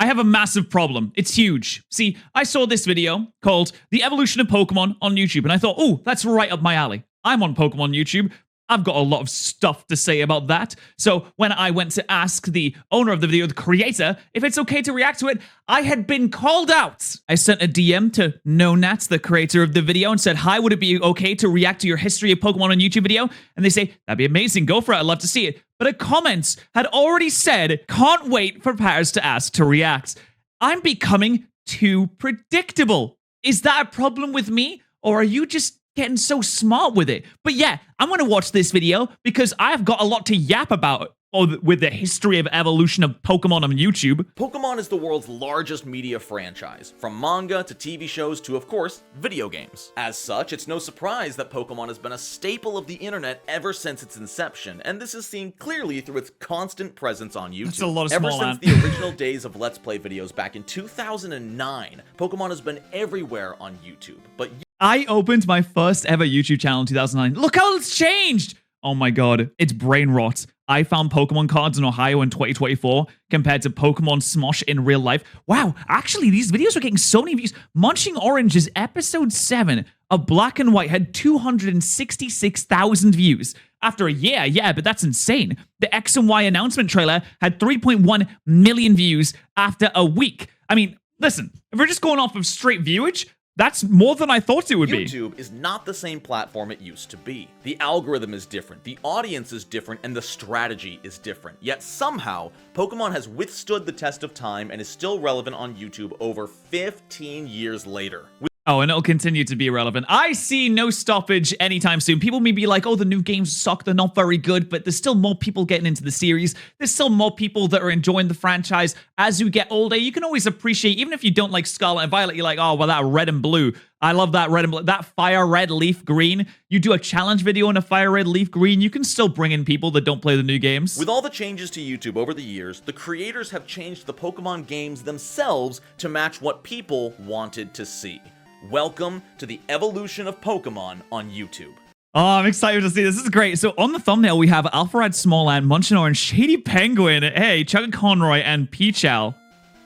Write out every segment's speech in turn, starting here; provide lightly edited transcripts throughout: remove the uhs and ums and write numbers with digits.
I have a massive problem. It's huge. See, I saw this video called The Evolution of Pokemon on YouTube, and I thought, oh, that's right up my alley. I'm on Pokemon YouTube. I've got a lot of stuff to say about that. So when I went to ask the owner of the video, the creator, if it's okay to react to it, I had been called out. I sent a DM to NoNats, the creator of the video, and said, hi, would it be okay to react to your history of Pokemon on YouTube video? And they say, that'd be amazing. Go for it. I'd love to see it. But a comment had already said, can't wait for Patterrz to ask to react. I'm becoming too predictable. Is that a problem with me? Or are you just getting so smart with it? But yeah, I'm going to watch this video because I've got a lot to yap about with the history of evolution of Pokemon on YouTube. Pokemon is the world's largest media franchise, from manga to TV shows to, of course, video games. As such, it's no surprise that Pokemon has been a staple of the internet ever since its inception, and this is seen clearly through its constant presence on YouTube. That's a lot of Ever small since the original days of Let's Play videos back in 2009, Pokemon has been everywhere on YouTube. But I opened my first ever YouTube channel in 2009. Look how it's changed! Oh my god, it's brain rot. I found Pokemon cards in Ohio in 2024 compared to Pokemon Smosh in real life. Wow, actually, these videos are getting so many views. Munching Orange's episode 7 of Black and White had 266,000 views. After a year, yeah, but that's insane. The X and Y announcement trailer had 3.1 million views after a week. I mean, listen, if we're just going off of straight viewage, that's more than I thought it would be. YouTube is not the same platform it used to be. The algorithm is different, the audience is different, and the strategy is different. Yet somehow, Pokemon has withstood the test of time and is still relevant on YouTube over 15 years later. Oh, and it'll continue to be relevant. I see no stoppage anytime soon. People may be like, oh, the new games suck, they're not very good, but there's still more people getting into the series. There's still more people that are enjoying the franchise. As you get older, you can always appreciate, even if you don't like Scarlet and Violet, you're like, oh, well, that red and blue. I love that red and blue. That fire red leaf green. You do a challenge video in a fire red leaf green, you can still bring in people that don't play the new games. With all the changes to YouTube over the years, the creators have changed the Pokemon games themselves to match what people wanted to see. Welcome to the evolution of Pokemon on YouTube. Oh, I'm excited to see this. This is great. So on the thumbnail, we have Alpharad Smalland, Munchin Orange, Shady Penguin, hey, Chugga Conroy, and Peachow.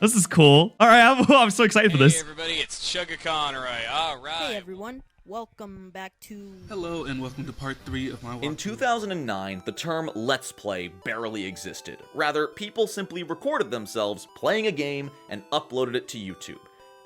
This is cool. All right, I'm so excited for this. Hey, everybody, it's Chugga Conroy. All right. Hey, everyone. Welcome back to... Hello, and welcome to part 3 of my walkthrough. In 2009, the term Let's Play barely existed. Rather, people simply recorded themselves playing a game and uploaded it to YouTube.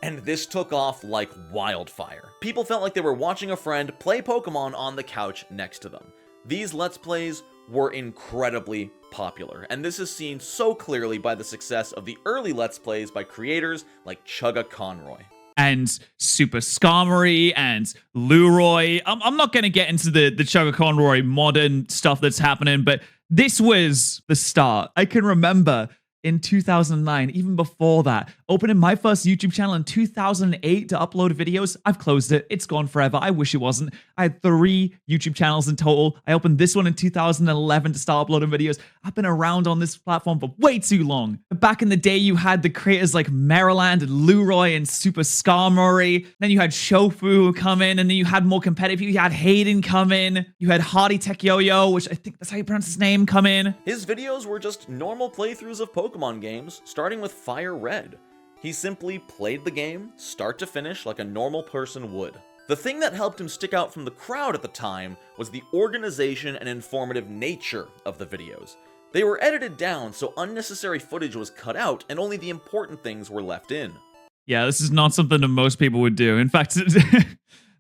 And this took off like wildfire. People felt like they were watching a friend play Pokemon on the couch next to them. These Let's Plays were incredibly popular, and this is seen so clearly by the success of the early Let's Plays by creators like Chugga Conroy. And Super Skarmory and Luroy. I'm not going to get into the Chugga Conroy modern stuff that's happening, but this was the start. I can remember in 2009, even before that, opening my first YouTube channel in 2008 to upload videos. I've closed it. It's gone forever. I wish it wasn't. I had 3 YouTube channels in total. I opened this one in 2011 to start uploading videos. I've been around on this platform for way too long. Back in the day, you had the creators like Maryland and Luroy and Super Skarmory. Then you had Shofu come in, and then you had more competitive people. You had Hayden come in. You had Hardy Tech Yo-Yo, which I think that's how you pronounce his name, come in. His videos were just normal playthroughs of Pokemon games, starting with Fire Red. He simply played the game, start to finish, like a normal person would. The thing that helped him stick out from the crowd at the time was the organization and informative nature of the videos. They were edited down, so unnecessary footage was cut out, and only the important things were left in. Yeah, this is not something that most people would do. In fact,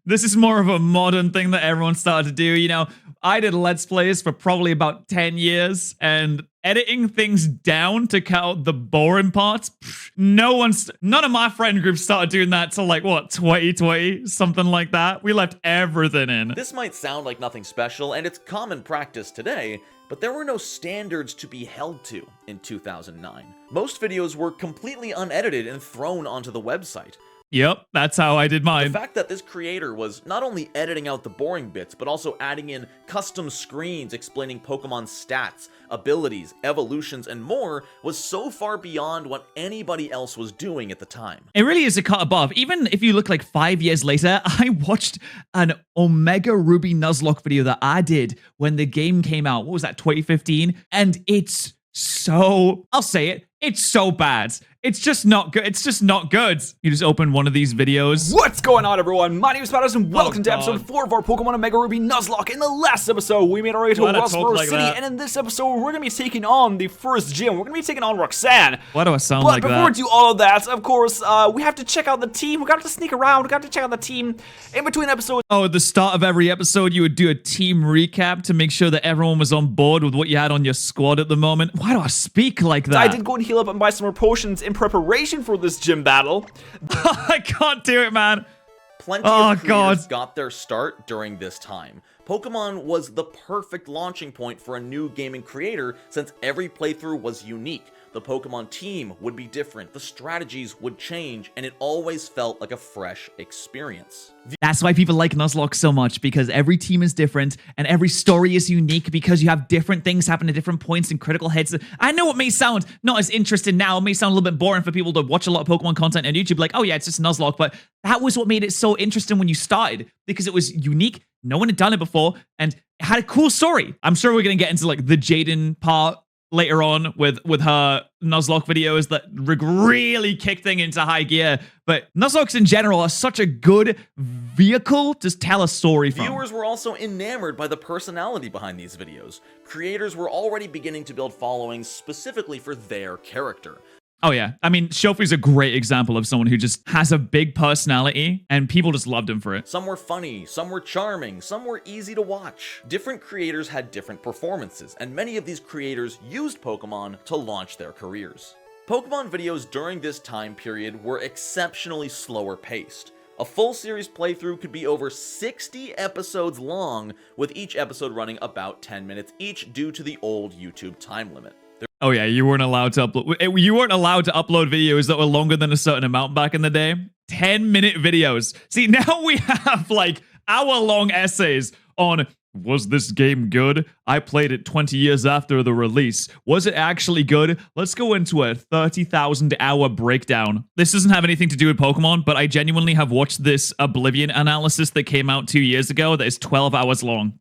this is more of a modern thing that everyone started to do. You know, I did Let's Plays for probably about 10 years, and editing things down to cut out the boring parts, none of my friend groups started doing that till like, what, 2020? Something like that. We left everything in. This might sound like nothing special, and it's common practice today, but there were no standards to be held to in 2009. Most videos were completely unedited and thrown onto the website. Yep, that's how I did mine. The fact that this creator was not only editing out the boring bits, but also adding in custom screens explaining Pokemon's stats, abilities, evolutions, and more was so far beyond what anybody else was doing at the time. It really is a cut above. Even if you look like 5 years later, I watched an Omega Ruby Nuzlocke video that I did when the game came out. What was that, 2015? And it's so, I'll say it, It's so bad. It's just not good. It's just not good. You just open one of these videos. What's going on, everyone? My name is Patterrz, and welcome to God. episode 4 of our Pokemon Omega Ruby Nuzlocke. In the last episode, we made our way to Why do I talk Rustboro like City, that? and in this episode, we're going to be taking on the first gym. We're going to be taking on Roxanne. Why do I sound But like before we that? do all of that, of course, we have to check out the team. We got to sneak around. We got to check out the team in between episodes. Oh, at the start of every episode, you would do a team recap to make sure that everyone was on board with what you had on your squad at the moment. Why do I speak like that? I did go and heal up and buy some more potions in preparation for this gym battle. I can't do it, man. Plenty Oh, of creators God. got their start during this time. Pokemon was the perfect launching point for a new gaming creator since every playthrough was unique. The Pokemon team would be different, the strategies would change, and it always felt like a fresh experience. That's why people like Nuzlocke so much, because every team is different and every story is unique because you have different things happen at different points and critical hits. I know it may sound not as interesting now. It may sound a little bit boring for people to watch a lot of Pokemon content on YouTube, like, oh yeah, it's just Nuzlocke, but that was what made it so interesting when you started, because it was unique. No one had done it before and it had a cool story. I'm sure we're going to get into like the Jaden part later on with her Nuzlocke videos that really kick things into high gear. But Nuzlockes in general are such a good vehicle to tell a story from. Viewers were also enamored by the personality behind these videos. Creators were already beginning to build followings specifically for their character. Oh yeah, I mean, Shofu's a great example of someone who just has a big personality and people just loved him for it. Some were funny, some were charming, some were easy to watch. Different creators had different performances, and many of these creators used Pokemon to launch their careers. Pokemon videos during this time period were exceptionally slower paced. A full series playthrough could be over 60 episodes long, with each episode running about 10 minutes each due to the old YouTube time limit. Oh yeah, you weren't allowed to upload. You weren't allowed to upload videos that were longer than a certain amount back in the day. 10-minute videos. See, now we have like hour-long essays on, was this game good? I played it 20 years after the release. Was it actually good? Let's go into a 30,000-hour breakdown. This doesn't have anything to do with Pokemon, but I genuinely have watched this Oblivion analysis that came out 2 years ago that is 12 hours long.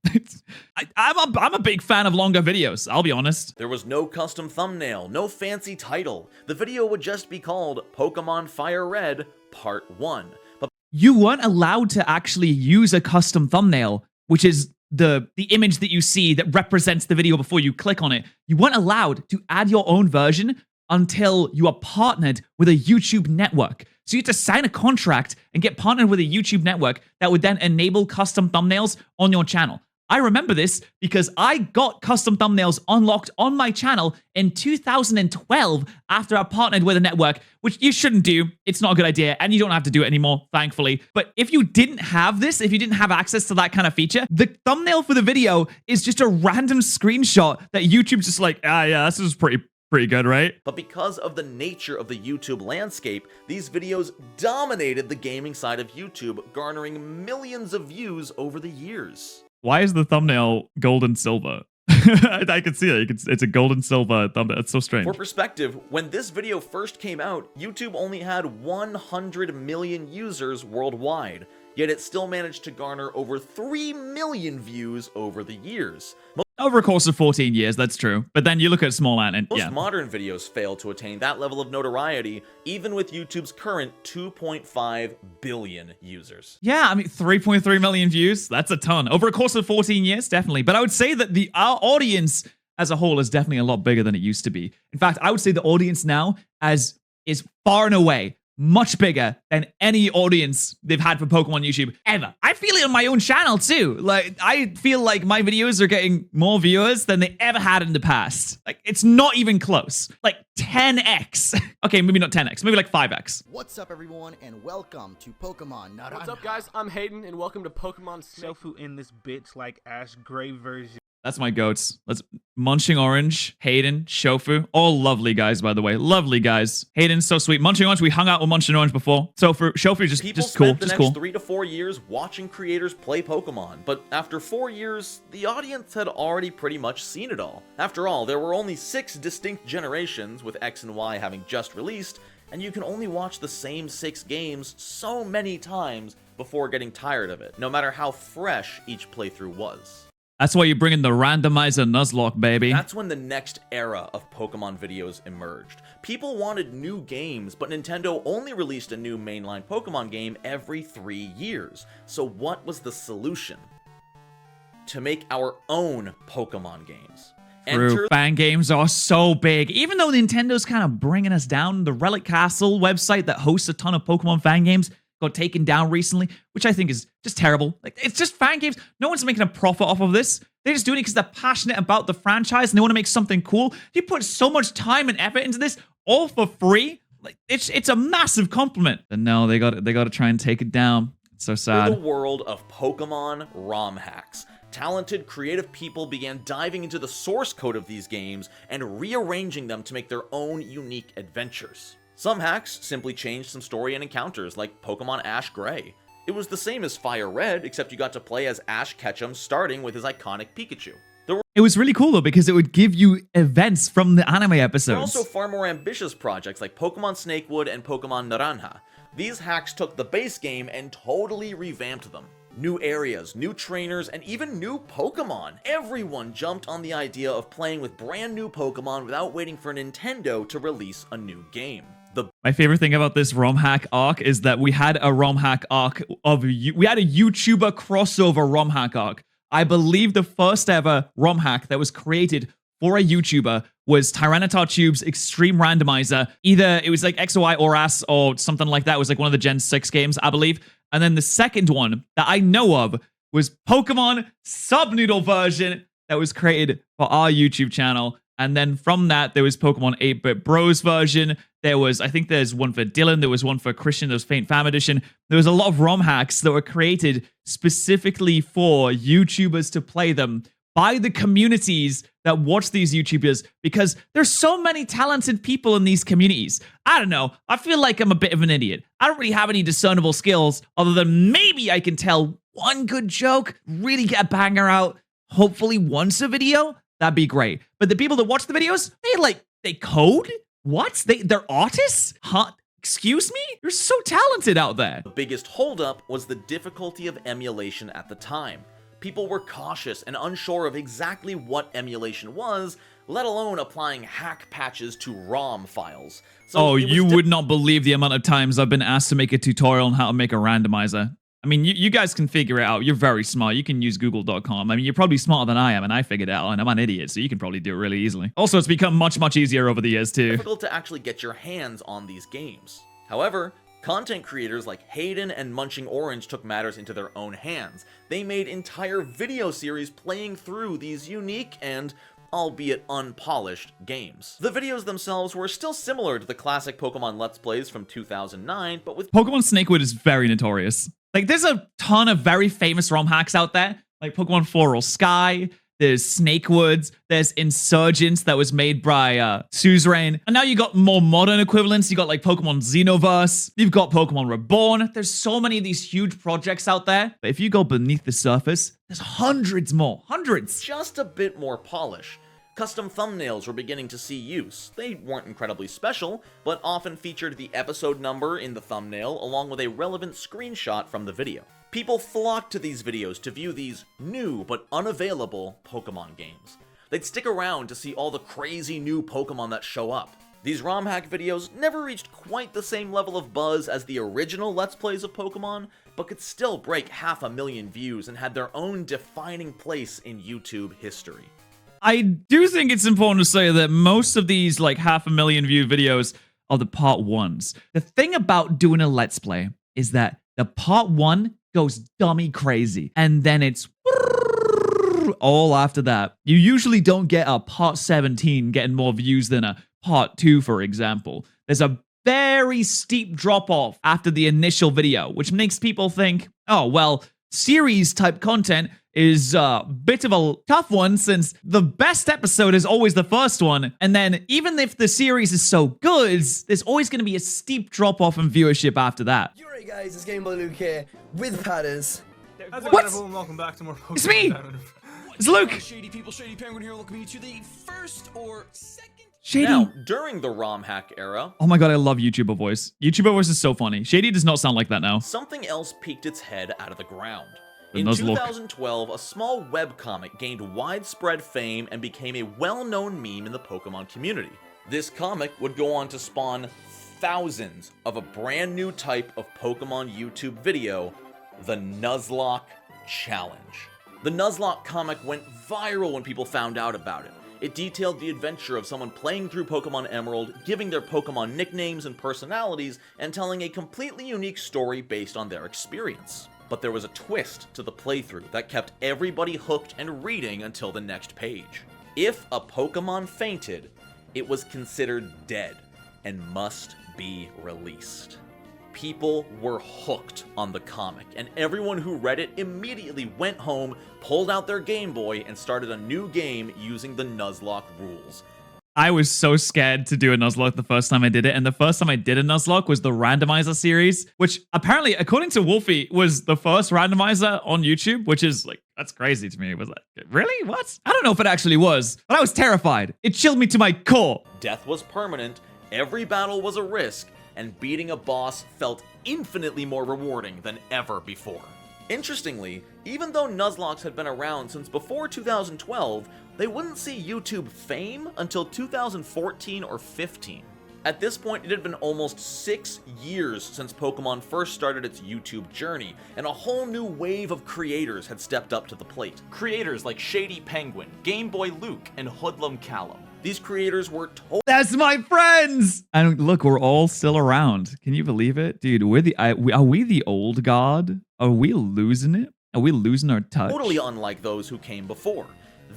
I'm a big fan of longer videos, I'll be honest. There was no custom thumbnail, no fancy title. The video would just be called Pokemon Fire Red Part 1. But You weren't allowed to actually use a custom thumbnail, which is the image that you see that represents the video before you click on it. You weren't allowed to add your own version until you are partnered with a YouTube network. So you had to sign a contract and get partnered with a YouTube network that would then enable custom thumbnails on your channel. I remember this because I got custom thumbnails unlocked on my channel in 2012 after I partnered with a network, which you shouldn't do. It's not a good idea, and you don't have to do it anymore, thankfully. But if you didn't have this, if you didn't have access to that kind of feature, the thumbnail for the video is just a random screenshot that YouTube's just like, yeah, this is pretty good, right? But because of the nature of the YouTube landscape, these videos dominated the gaming side of YouTube, garnering millions of views over the years. Why is the thumbnail gold and silver? I can see it. It's a gold and silver thumbnail. It's so strange. For perspective, when this video first came out, YouTube only had 100 million users worldwide, yet it still managed to garner over 3 million views over the years. Over a course of 14 years, that's true. But then you look at Small Ant and Most yeah. modern videos fail to attain that level of notoriety, even with YouTube's current 2.5 billion users. Yeah, I mean, 3.3 million views. That's a ton. Over a course of 14 years, definitely. But I would say that our audience as a whole is definitely a lot bigger than it used to be. In fact, I would say the audience now is far and away much bigger than any audience they've had for Pokemon YouTube ever. I feel it on my own channel too. Like, I feel like my videos are getting more viewers than they ever had in the past. Like, it's not even close. Like 10x. Okay, maybe not 10x, maybe like 5x. What's up, everyone, and welcome to Pokemon. What's up, guys? I'm Hayden, and welcome to Pokemon Snake. Shofu in this bitch like Ash Gray version. That's my goats. Let's Munching Orange, Hayden, Shofu, all lovely guys, by the way. Lovely guys. Hayden's so sweet. Munching Orange, we hung out with Munching Orange before. So for Shofu, just People cool, spent the just next cool. 3 to 4 years watching creators play Pokemon, but after 4 years, the audience had already pretty much seen it all. After all, there were only 6 distinct generations, with X and Y having just released, and you can only watch the same 6 games so many times before getting tired of it, no matter how fresh each playthrough was. That's why you bring in the randomizer Nuzlocke, baby. That's when the next era of Pokemon videos emerged. People wanted new games, but Nintendo only released a new mainline Pokemon game every 3 years. So what was the solution? To make our own Pokemon games. True. Fan games are so big. Even though Nintendo's kind of bringing us down, the Relic Castle website that hosts a ton of Pokemon fan games got taken down recently, which I think is just terrible. Like, it's just fan games. No one's making a profit off of this. They're just doing it because they're passionate about the franchise and they want to make something cool. You put so much time and effort into this, all for free. Like, it's a massive compliment. And no, they got to try and take it down. It's so sad. In the world of Pokemon ROM hacks, talented, creative people began diving into the source code of these games and rearranging them to make their own unique adventures. Some hacks simply changed some story and encounters, like Pokemon Ash Gray. It was the same as Fire Red, except you got to play as Ash Ketchum, starting with his iconic Pikachu. It was really cool, though, because it would give you events from the anime There episodes. are also far more ambitious projects like Pokemon Snakewood and Pokemon Naranja. These hacks took the base game and totally revamped them. New areas, new trainers, and even new Pokemon. Everyone jumped on the idea of playing with brand new Pokemon without waiting for Nintendo to release a new game. My favorite thing about this ROM hack arc is that we had a ROM hack arc we had a YouTuber crossover ROM hack arc. I believe the first ever ROM hack that was created for a YouTuber was Tyranitar Tube's Extreme Randomizer. Either it was like XOI or AS or something like that. It was like one of the Gen 6 games, I believe. And then the second one that I know of was Pokemon Subnoodle version that was created for our YouTube channel. And then from that, there was Pokemon 8-Bit Bros version. There was, I think there's one for Dylan. There was one for Christian. There was Faint Fam Edition. There was a lot of ROM hacks that were created specifically for YouTubers to play them by the communities that watch these YouTubers, because there's so many talented people in these communities. I don't know. I feel like I'm a bit of an idiot. I don't really have any discernible skills other than maybe I can tell one good joke, really get a banger out, hopefully once a video. That'd be great. But the people that watch the videos, they code? What? They're artists? Huh? Excuse me? You're so talented out there. The biggest holdup was the difficulty of emulation at the time. People were cautious and unsure of exactly what emulation was, let alone applying hack patches to ROM files. So you would not believe the amount of times I've been asked to make a tutorial on how to make a randomizer. I mean, you guys can figure it out. You're very smart. You can use google.com. I mean, you're probably smarter than I am, and I figured it out, and I'm an idiot, so you can probably do it really easily. Also, it's become much, much easier over the years, too. Difficult to actually get your hands on these games. However, content creators like Hayden and Munching Orange took matters into their own hands. They made entire video series playing through these unique and, albeit unpolished, games. The videos themselves were still similar to the classic Pokemon Let's Plays from 2009, but with Pokemon Snakewood is very notorious. Like, there's a ton of very famous ROM hacks out there, like Pokemon Floral Sky, there's Snakewoods, there's Insurgents that was made by Suzerain, and now you got more modern equivalents. You got like Pokemon Xenoverse, you've got Pokemon Reborn. There's so many of these huge projects out there, but if you go beneath the surface, there's hundreds more, hundreds. Just a bit more polish. Custom thumbnails were beginning to see use. They weren't incredibly special, but often featured the episode number in the thumbnail along with a relevant screenshot from the video. People flocked to these videos to view these new but unavailable Pokemon games. They'd stick around to see all the crazy new Pokemon that show up. These ROM hack videos never reached quite the same level of buzz as the original Let's Plays of Pokemon, but could still break 500,000 views and had their own defining place in YouTube history. I do think it's important to say that most of these like 500,000 view videos are the part ones. The thing about doing a Let's Play is that the part one goes dummy crazy, and then it's all after that. You usually don't get a part 17 getting more views than a part 2, for example. There's a very steep drop-off after the initial video, which makes people think, oh, well, series-type content is a bit of a tough one since the best episode is always the first one. And then even if the series is so good, there's always going to be a steep drop-off in viewership after that. You're right, guys, it's Game Boy Luke here with Patterrz. What? Everyone, welcome back to more Pokemon. It's me! It's Luke! Shady people, Shady Penguin here, welcome you to the first or second... Shady. Now, during the ROM hack era... Oh my god, I love YouTuber voice. YouTuber voice is so funny. Shady does not sound like that now. Something else peeked its head out of the ground. In Nuzlocke. 2012, a small webcomic gained widespread fame and became a well-known meme in the Pokemon community. This comic would go on to spawn thousands of a brand new type of Pokemon YouTube video, the Nuzlocke Challenge. The Nuzlocke comic went viral when people found out about it. It detailed the adventure of someone playing through Pokemon Emerald, giving their Pokemon nicknames and personalities, and telling a completely unique story based on their experience. But there was a twist to the playthrough that kept everybody hooked and reading until the next page. If a Pokemon fainted, it was considered dead and must be released. People were hooked on the comic, and everyone who read it immediately went home, pulled out their Game Boy, and started a new game using the Nuzlocke rules. I was so scared to do a Nuzlocke the first time I did it, and the first time I did a Nuzlocke was the randomizer series, which apparently, according to Wolfie, was the first randomizer on YouTube, which is like, that's crazy to me. It was like, really? What? I don't know if it actually was, but I was terrified. It chilled me to my core. Death was permanent, every battle was a risk, and beating a boss felt infinitely more rewarding than ever before. Interestingly, even though Nuzlocke had been around since before 2012, they wouldn't see YouTube fame until 2014 or 15. At this point, it had been almost 6 years since Pokemon first started its YouTube journey, and a whole new wave of creators had stepped up to the plate. Creators like Shady Penguin, Game Boy Luke, and Hoodlum Callum. These creators were That's my friends! And look, we're all still around. Can you believe it? Dude, are we the old god? Are we losing it? Are we losing our touch? totally unlike those who came before.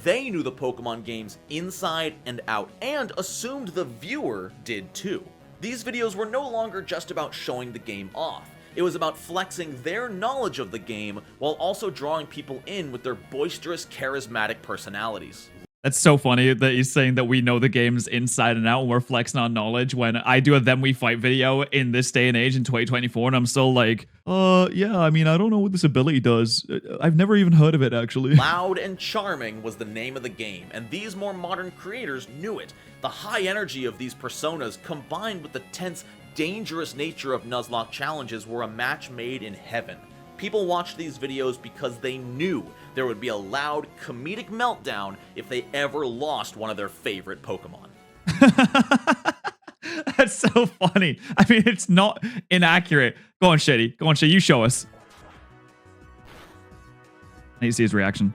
They knew the Pokemon games inside and out, and assumed the viewer did too. These videos were no longer just about showing the game off. It was about flexing their knowledge of the game while also drawing people in with their boisterous, charismatic personalities. That's so funny that he's saying that we know the games inside and out and we're flexing our knowledge when I do a Then We Fight video in this day and age in 2024 and I'm still like, yeah, I mean, I don't know what this ability does. I've never even heard of it, actually. Loud and charming was the name of the game, and these more modern creators knew it. The high energy of these personas combined with the tense, dangerous nature of Nuzlocke challenges were a match made in heaven. People watched these videos because they knew there would be a loud, comedic meltdown if they ever lost one of their favorite Pokemon. That's so funny. I mean, it's not inaccurate. Go on, Shady. Go on, Shady. You show us. I need to see his reaction.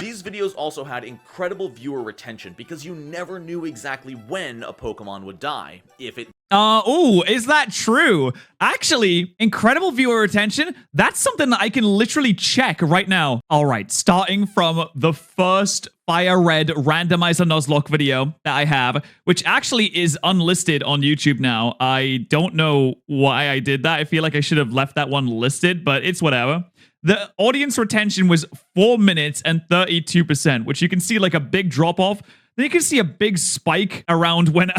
These videos also had incredible viewer retention because you never knew exactly when a Pokemon would die, if it... Oh, is that true? Actually, incredible viewer retention. That's something that I can literally check right now. All right, starting from the first Fire Red randomizer Nuzlocke video that I have, which actually is unlisted on YouTube now. I don't know why I did that. I feel like I should have left that one listed, but it's whatever. The audience retention was 4 minutes and 32%, which you can see like a big drop off. Then you can see a big spike around when...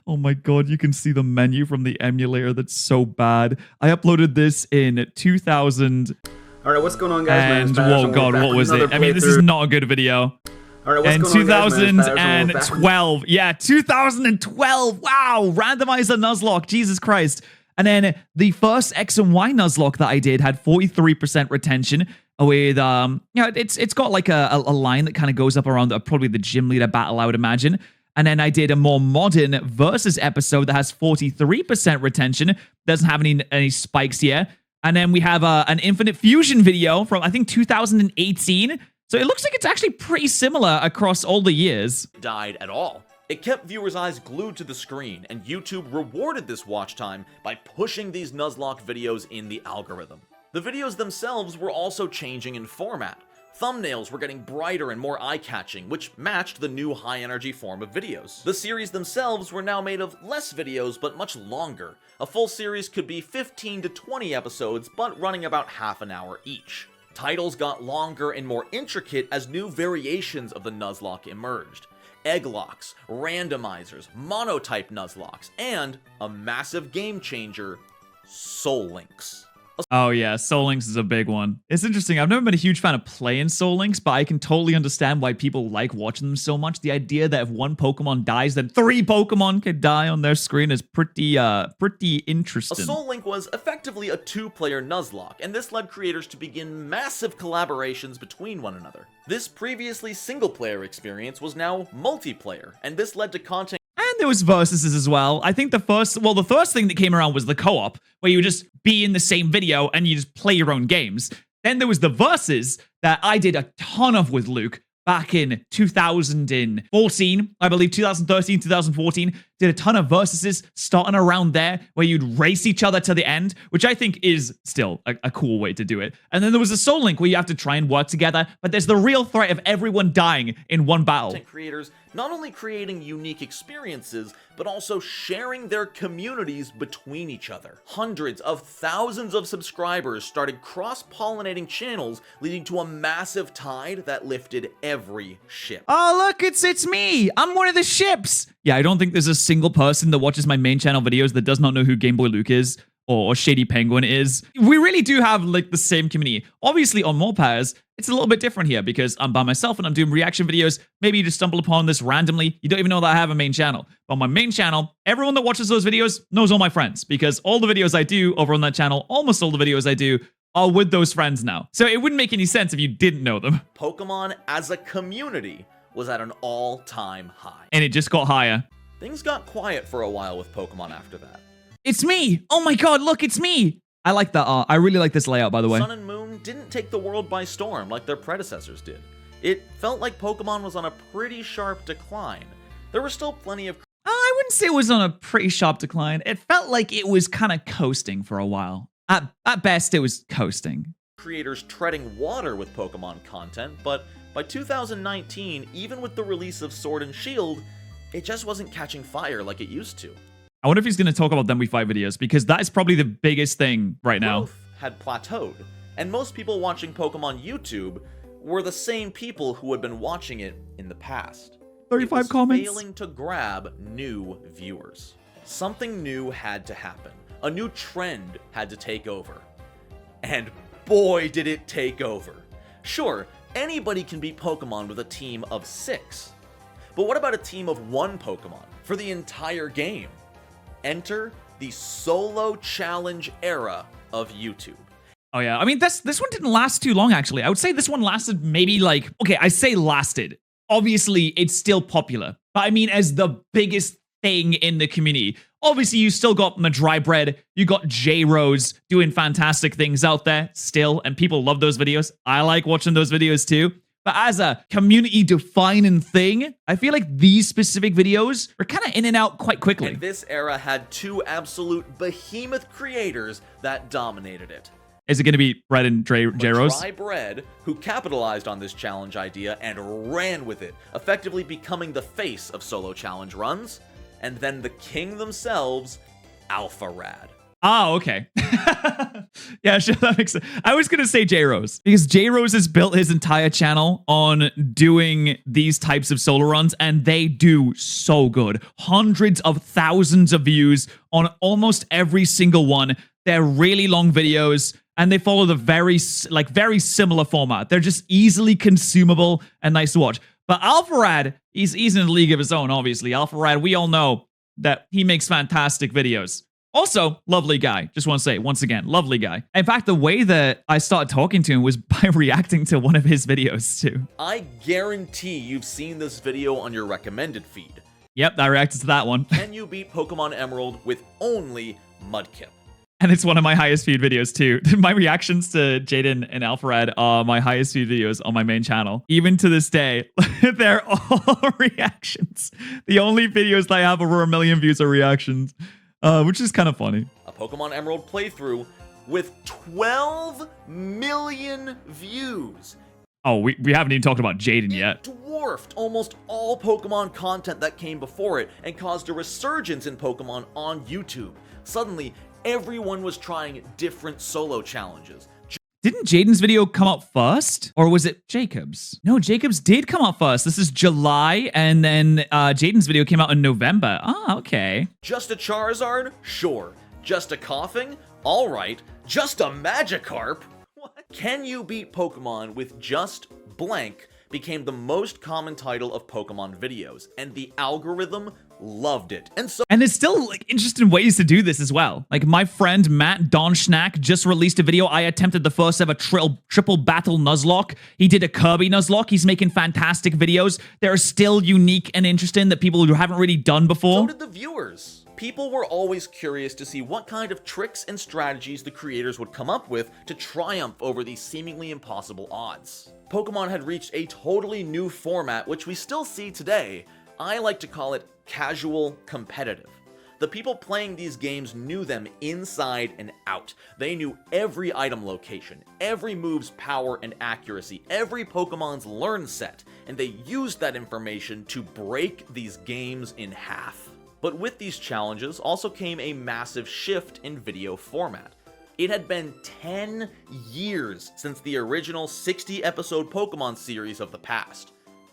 Oh my god, you can see the menu from the emulator. That's so bad. I uploaded this in 2000. All right, what's going on, guys? And whoa, god, what was it? I mean, this is not a good video. All right, what's going on, guys? 2012. Yeah, 2012. Wow, randomizer Nuzlocke. Jesus Christ. And then the first X and Y Nuzlocke that I did had 43% retention with, it's got like a line that kind of goes up around probably the gym leader battle, I would imagine. And then I did a more modern versus episode that has 43% retention. Doesn't have any spikes here. And then we have an Infinite Fusion video from, I think, 2018. So it looks like it's actually pretty similar across all the years. Died at all. It kept viewers' eyes glued to the screen, and YouTube rewarded this watch time by pushing these Nuzlocke videos in the algorithm. The videos themselves were also changing in format. Thumbnails were getting brighter and more eye-catching, which matched the new high-energy form of videos. The series themselves were now made of less videos, but much longer. A full series could be 15 to 20 episodes, but running about half an hour each. Titles got longer and more intricate as new variations of the Nuzlocke emerged. Egglocks, randomizers, monotype Nuzlocks, and a massive game changer, Soul Links. Oh yeah, Soul Links is a big one. It's interesting. I've never been a huge fan of playing Soul Links, but I can totally understand why people like watching them so much. The idea that if one Pokemon dies, then 3 Pokemon could die on their screen is pretty interesting. A Soul Link was effectively a 2-player Nuzlocke, and this led creators to begin massive collaborations between one another. This previously single-player experience was now multiplayer, and this led to content. And there was versuses as well. I think the first thing that came around was the co-op, where you just be in the same video and you just play your own games. Then there was the versus that I did a ton of with Luke back in 2014, I believe 2013, 2014, did a ton of versuses starting around there where you'd race each other to the end, which I think is still a cool way to do it. And then there was a Soul Link where you have to try and work together, but there's the real threat of everyone dying in one battle. Creators not only creating unique experiences, but also sharing their communities between each other. Hundreds of thousands of subscribers started cross-pollinating channels, leading to a massive tide that lifted every ship. Oh, look, it's me. I'm one of the ships. Yeah, I don't think there's a single person that watches my main channel videos that does not know who Game Boy Luke is or Shady Penguin is. We really do have like the same community. Obviously on morepat, it's a little bit different here because I'm by myself and I'm doing reaction videos. Maybe you just stumble upon this randomly. You don't even know that I have a main channel. But on my main channel, everyone that watches those videos knows all my friends because all the videos I do over on that channel, almost all the videos I do, are with those friends now. So it wouldn't make any sense if you didn't know them. Pokemon as a community was at an all-time high. And it just got higher. Things got quiet for a while with Pokemon after that. It's me! Oh my god, look, it's me! I like that art. I really like this layout, by the way. Sun and Moon didn't take the world by storm like their predecessors did. It felt like Pokemon was on a pretty sharp decline. There were still plenty of... I wouldn't say it was on a pretty sharp decline. It felt like it was kind of coasting for a while. At best, it was coasting. Creators treading water with Pokemon content, but by 2019, even with the release of Sword and Shield, it just wasn't catching fire like it used to. I wonder if he's going to talk about Then We Fight videos, because that is probably the biggest thing right now. Growth had plateaued, and most people watching Pokemon YouTube were the same people who had been watching it in the past. 35 comments. Failing to grab new viewers. Something new had to happen. A new trend had to take over. And boy did it take over. Sure, anybody can beat Pokemon with a team of 6. But what about a team of 1 Pokemon for the entire game? Enter the solo challenge era of YouTube. Oh yeah, I mean, this one didn't last too long, actually. I would say this one lasted maybe like... Okay, I say lasted. Obviously, it's still popular. But I mean, as the biggest thing in the community. Obviously, you still got Madrybread. You got J-Rose doing fantastic things out there still. And people love those videos. I like watching those videos too. But as a community-defining thing, I feel like these specific videos are kind of in and out quite quickly. And this era had 2 absolute behemoth creators that dominated it. Is it going to be Bread and J-Rose? Madrybread, who capitalized on this challenge idea and ran with it, effectively becoming the face of solo challenge runs. And then the king themselves, Alpharad. Oh, okay. Yeah, sure, that makes sense. I was going to say J-Rose, because J-Rose has built his entire channel on doing these types of solo runs, and they do so good. Hundreds of thousands of views on almost every single one. They're really long videos, and they follow the very similar format. They're just easily consumable and nice to watch. But Alpharad, he's in a league of his own, obviously. Alpharad, we all know that he makes fantastic videos. Also, lovely guy. Just want to say, once again, lovely guy. In fact, the way that I started talking to him was by reacting to one of his videos, too. I guarantee you've seen this video on your recommended feed. Yep, I reacted to that one. Can you beat Pokemon Emerald with only Mudkip? And it's one of my highest viewed videos, too. My reactions to Jaden and Alpharad are my highest viewed videos on my main channel. Even to this day, they're all reactions. The only videos that I have over 1 million views are reactions. Which is kind of funny. A Pokemon Emerald playthrough with 12 million views. Oh, we haven't even talked about Jaden yet. Dwarfed almost all Pokemon content that came before it and caused a resurgence in Pokemon on YouTube. Suddenly, everyone was trying different solo challenges. Didn't Jaden's video come out first? Or was it Jacob's? No, Jacob's did come out first. This is July, and then Jaden's video came out in November. Ah, okay. Just a Charizard? Sure. Just a Coughing? Alright. Just a Magikarp? What? Can you beat Pokemon with just blank became the most common title of Pokemon videos, and the algorithm loved it. And there's still like interesting ways to do this as well. Like my friend Matt Donschnack just released a video. I attempted the first ever triple battle Nuzlocke. He did a Kirby Nuzlocke. He's making fantastic videos. They're still unique and interesting that people who haven't really done before. So did the viewers. People were always curious to see what kind of tricks and strategies the creators would come up with to triumph over these seemingly impossible odds. Pokemon had reached a totally new format, which we still see today. I like to call it casual competitive. The people playing these games knew them inside and out. They knew every item location, every move's power and accuracy, every Pokemon's learn set, and they used that information to break these games in half. But with these challenges also came a massive shift in video format. It had been 10 years since the original 60-episode Pokemon series of the past.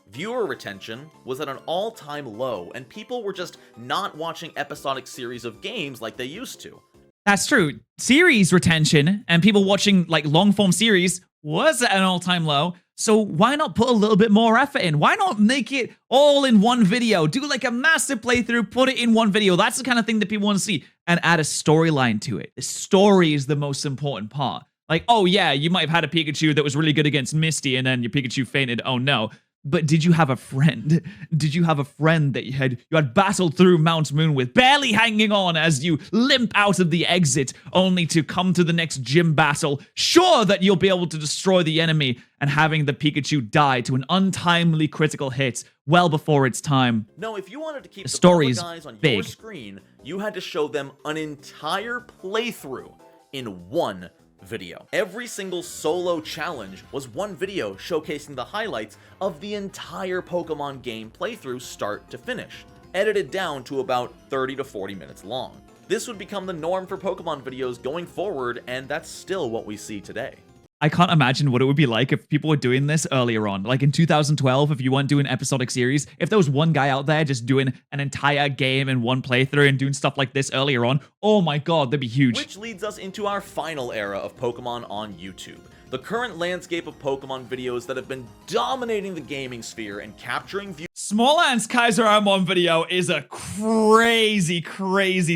Viewer retention was at an all-time low, and people were just not watching episodic series of games like they used to. That's true. Series retention and people watching like long-form series was at an all-time low. So why not put a little bit more effort in? Why not make it all in one video? Do like a massive playthrough, put it in one video. That's the kind of thing that people want to see. And add a storyline to it. The story is the most important part. Like, oh yeah, you might have had a Pikachu that was really good against Misty and then your Pikachu fainted. Oh no. But did you have a friend? Did you have a friend that you had battled through Mount Moon with, barely hanging on as you limp out of the exit, only to come to the next gym battle, sure that you'll be able to destroy the enemy, and having the Pikachu die to an untimely critical hit well before its time? No, if you wanted to keep the story's guys on big. your screen, you had to show them an entire playthrough in one video. Every single solo challenge was one video showcasing the highlights of the entire Pokemon game playthrough start to finish, edited down to about 30 to 40 minutes long. This would become the norm for Pokemon videos going forward, and that's still what we see today. I can't imagine what it would be like if people were doing this earlier on. Like in 2012, if you weren't doing episodic series, if there was one guy out there just doing an entire game in one playthrough and doing stuff like this earlier on, oh my god, that'd be huge. Which leads us into our final era of Pokemon on YouTube. The current landscape of Pokemon videos that have been dominating the gaming sphere and capturing views. Smallan's Kaiser Armon video is a crazy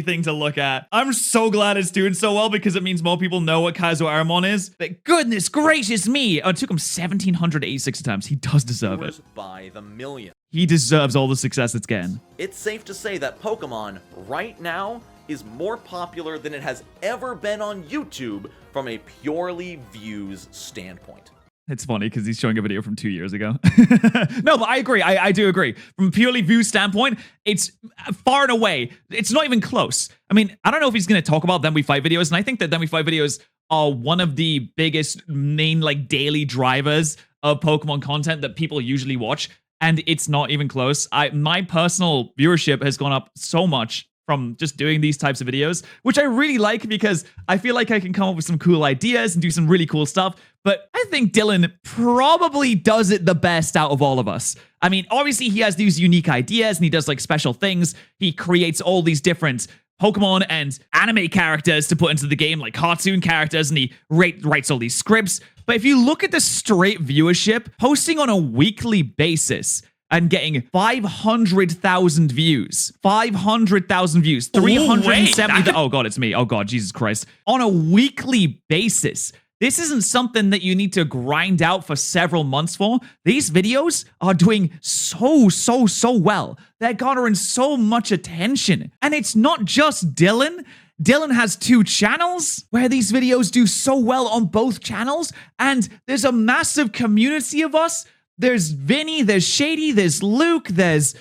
thing to look at. I'm so glad it's doing so well because it means more people know what Kaiser Armon is. But goodness gracious me, it took him 1,786 times. He does deserve it. By the million. He deserves all the success it's getting. It's safe to say that Pokemon, right now, is more popular than it has ever been on YouTube from a purely views standpoint. It's funny because he's showing a video from 2 years ago. No, but I agree. I do agree. From a purely view standpoint, it's far and away. It's not even close. I mean, I don't know if he's going to talk about Then We Fight videos, and I think that Then We Fight videos are one of the biggest main like daily drivers of Pokemon content that people usually watch, and it's not even close. My personal viewership has gone up so much from just doing these types of videos, which I really like because I feel like I can come up with some cool ideas and do some really cool stuff. But I think Dylan probably does it the best out of all of us. I mean, obviously he has these unique ideas and he does like special things. He creates all these different Pokemon and anime characters to put into the game, like cartoon characters, and he writes all these scripts. But if you look at the straight viewership, posting on a weekly basis and getting 500,000 views. 500,000 views. 370... Oh, God, it's me. Oh, God, Jesus Christ. On a weekly basis. This isn't something that you need to grind out for several months for. These videos are doing so well. They're garnering so much attention. And it's not just Dylan. Dylan has 2 channels where these videos do so well on both channels. And there's a massive community of us. There's Vinny, there's Shady, there's Luke, there's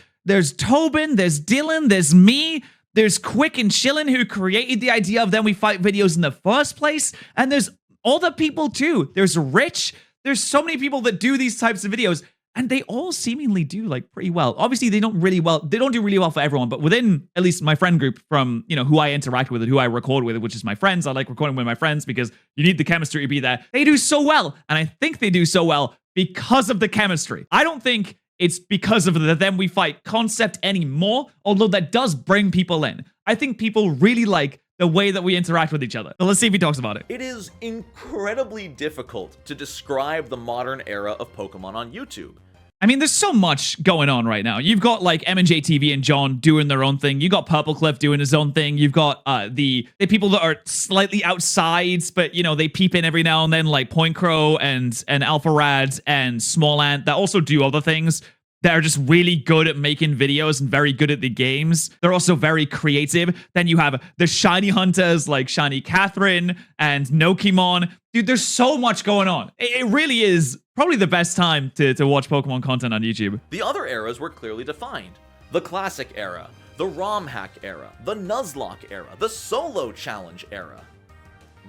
Tobin, there's Dylan, there's me, there's Quick and Chillin' who created the idea of Then We Fight videos in the first place, and there's other people too. There's Rich, there's so many people that do these types of videos, and they all seemingly do like pretty well. Obviously, they don't do really well for everyone, but within at least my friend group from, you know, who I interact with and who I record with, which is my friends. I like recording with my friends because you need the chemistry to be there. They do so well, and I think they do so well because of the chemistry. I don't think it's because of the Then We Fight concept anymore, although that does bring people in. I think people really like the way that we interact with each other. So let's see if he talks about it. It is incredibly difficult to describe the modern era of Pokemon on YouTube. I mean, there's so much going on right now. You've got like M&J TV and John doing their own thing. You got Purple Cliff doing his own thing. You've got the people that are slightly outside, but you know they peep in every now and then, like Point Crow and Alpha Rad and Small Ant that also do other ththings. That are just really good at making videos and very good at the games. They're also very creative. Then you have the shiny hunters like Shiny Catherine and Nokimon. Dude, there's so much going on. It really is probably the best time to watch Pokemon content on YouTube. The other eras were clearly defined. The Classic era, the ROM hack era, the Nuzlocke era, the Solo Challenge era.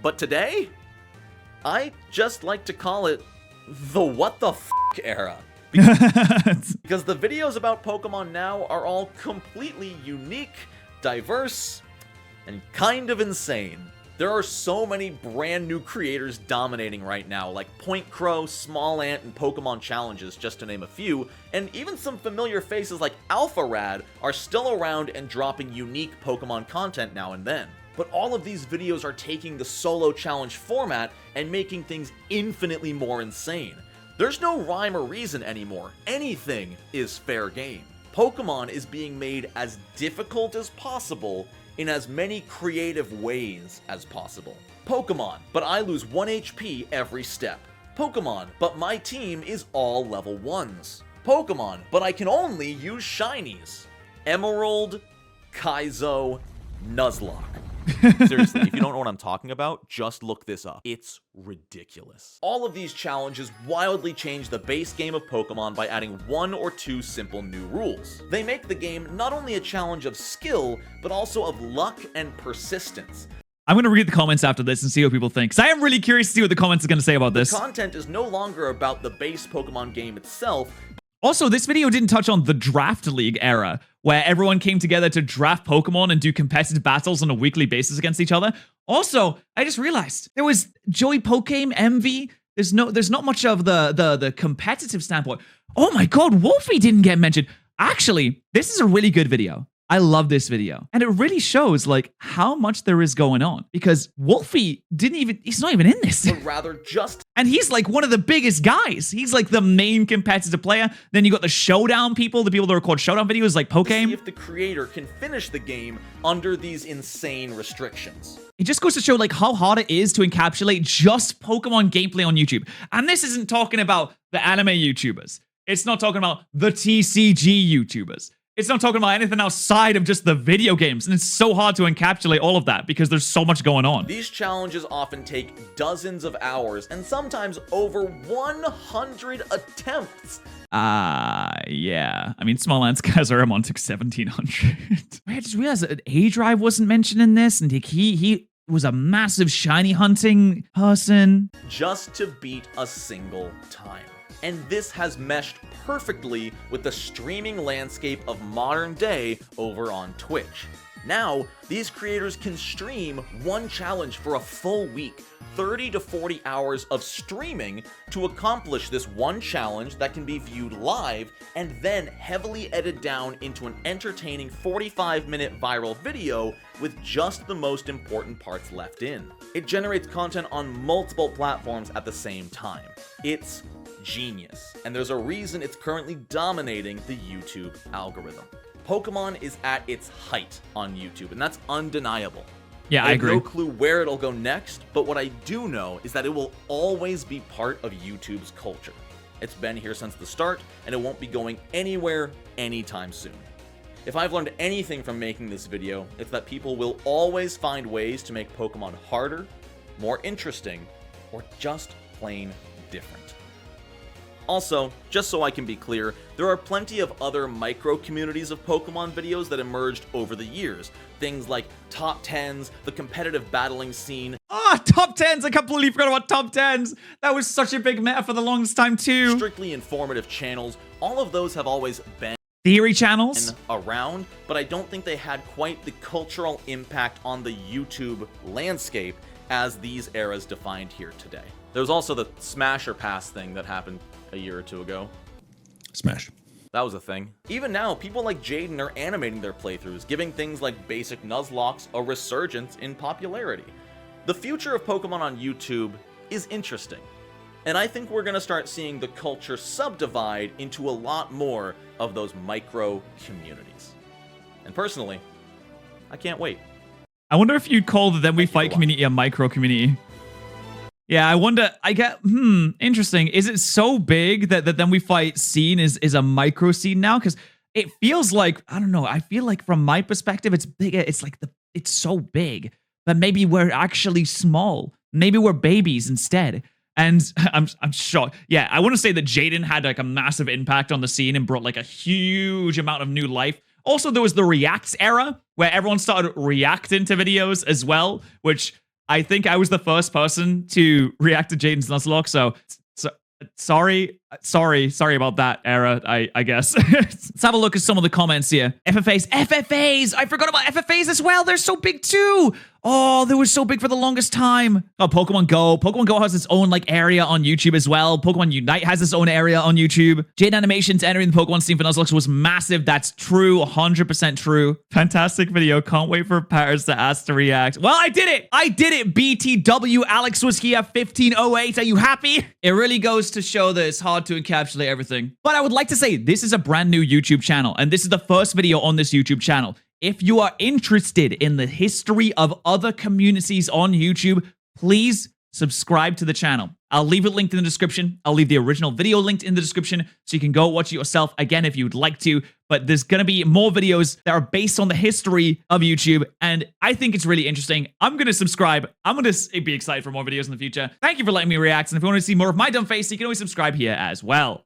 But today, I just like to call it the what the f*** era. Because the videos about Pokemon now are all completely unique, diverse, and kind of insane. There are so many brand new creators dominating right now, like Point Crow, Small Ant, and Pokemon Challenges, just to name a few, and even some familiar faces like Alpha Rad are still around and dropping unique Pokemon content now and then. But all of these videos are taking the Solo Challenge format and making things infinitely more insane. There's no rhyme or reason anymore. Anything is fair game. Pokemon is being made as difficult as possible in as many creative ways as possible. Pokemon, but I lose 1 HP every step. Pokemon, but my team is all level 1s. Pokemon, but I can only use shinies. Emerald, Kaizo, Nuzlocke. Seriously, if you don't know what I'm talking about, just look this up. It's ridiculous. All of these challenges wildly change the base game of Pokemon by adding 1 or 2 simple new rules. They make the game not only a challenge of skill, but also of luck and persistence. I'm going to read the comments after this and see what people think, because I am really curious to see what the comments are going to say about this. The content is no longer about the base Pokemon game itself. Also, this video didn't touch on the Draft League era, where everyone came together to draft Pokemon and do competitive battles on a weekly basis against each other. Also, I just realized there was Joey Pokemon, MV. There's not much of the competitive standpoint. Oh my god, Wolfie didn't get mentioned. Actually, this is a really good video. I love this video. And it really shows like how much there is going on, because Wolfie he's not even in this. But rather just... And he's like one of the biggest guys. He's like the main competitive player. Then you got the showdown people, the people that record showdown videos like Pokemon. See if the creator can finish the game under these insane restrictions. It just goes to show like how hard it is to encapsulate just Pokemon gameplay on YouTube. And this isn't talking about the anime YouTubers. It's not talking about the TCG YouTubers. It's not talking about anything outside of just the video games, and it's so hard to encapsulate all of that because there's so much going on. These challenges often take dozens of hours and sometimes over 100 attempts. Yeah. I mean, Small Ant's Kazaramon took 1,700. I just realized that A-Drive wasn't mentioned in this, and he was a massive shiny hunting person. Just to beat a single time. And this has meshed perfectly with the streaming landscape of modern day over on Twitch. Now, these creators can stream one challenge for a full week, 30 to 40 hours of streaming to accomplish this one challenge that can be viewed live and then heavily edited down into an entertaining 45-minute viral video with just the most important parts left in. It generates content on multiple platforms at the same time. It's genius, and there's a reason it's currently dominating the YouTube algorithm. Pokemon is at its height on YouTube, and that's undeniable. Yeah, I agree. I have no clue where it'll go next, but what I do know is that it will always be part of YouTube's culture. It's been here since the start, and it won't be going anywhere anytime soon. If I've learned anything from making this video, it's that people will always find ways to make Pokemon harder, more interesting, or just plain different. Also, just so I can be clear, there are plenty of other micro-communities of Pokemon videos that emerged over the years. Things like top 10s, the competitive battling scene. Top 10s! I completely forgot about top 10s! That was such a big meta for the longest time too. Strictly informative channels. All of those have always been theory channels around, but I don't think they had quite the cultural impact on the YouTube landscape as these eras defined here today. There was also the Smash or Pass thing that happened a year or two ago. Smash. That was a thing. Even now, people like Jaden are animating their playthroughs, giving things like basic Nuzlocke a resurgence in popularity. The future of Pokemon on YouTube is interesting, and I think we're gonna start seeing the culture subdivide into a lot more of those micro communities. And personally, I can't wait. I wonder if you'd call the Then We Fight community a micro community. Yeah, I wonder, interesting. Is it so big that the Then We Fight scene is a micro scene now? Because it feels like, I don't know, I feel like from my perspective, it's bigger. It's like, it's so big, but maybe we're actually small. Maybe we're babies instead. And I'm shocked. Yeah, I want to say that Jaden had like a massive impact on the scene and brought like a huge amount of new life. Also, there was the Reacts era where everyone started reacting to videos as well, which I think I was the first person to react to Jaden's Nuzlocke. So sorry about that era, I guess. Let's have a look at some of the comments here. FFAs! I forgot about FFAs as well. They're so big too. Oh, they were so big for the longest time. Oh, Pokemon Go. Pokemon Go has its own like area on YouTube as well. Pokemon Unite has its own area on YouTube. Jade Animations entering the Pokemon scene for Nuzlocke was massive. That's true. 100% true. Fantastic video. Can't wait for Patterrz to ask to react. Well, I did it. BTW. Alex was here. 1508. Are you happy? It really goes to show that it's hard to encapsulate everything. But I would like to say this is a brand new YouTube channel, and this is the first video on this YouTube channel. If you are interested in the history of other communities on YouTube, please subscribe to the channel. I'll leave it linked in the description. I'll leave the original video linked in the description so you can go watch it yourself again if you'd like to. But there's going to be more videos that are based on the history of YouTube, and I think it's really interesting. I'm going to subscribe. I'm going to be excited for more videos in the future. Thank you for letting me react, and if you want to see more of my dumb face, you can always subscribe here as well.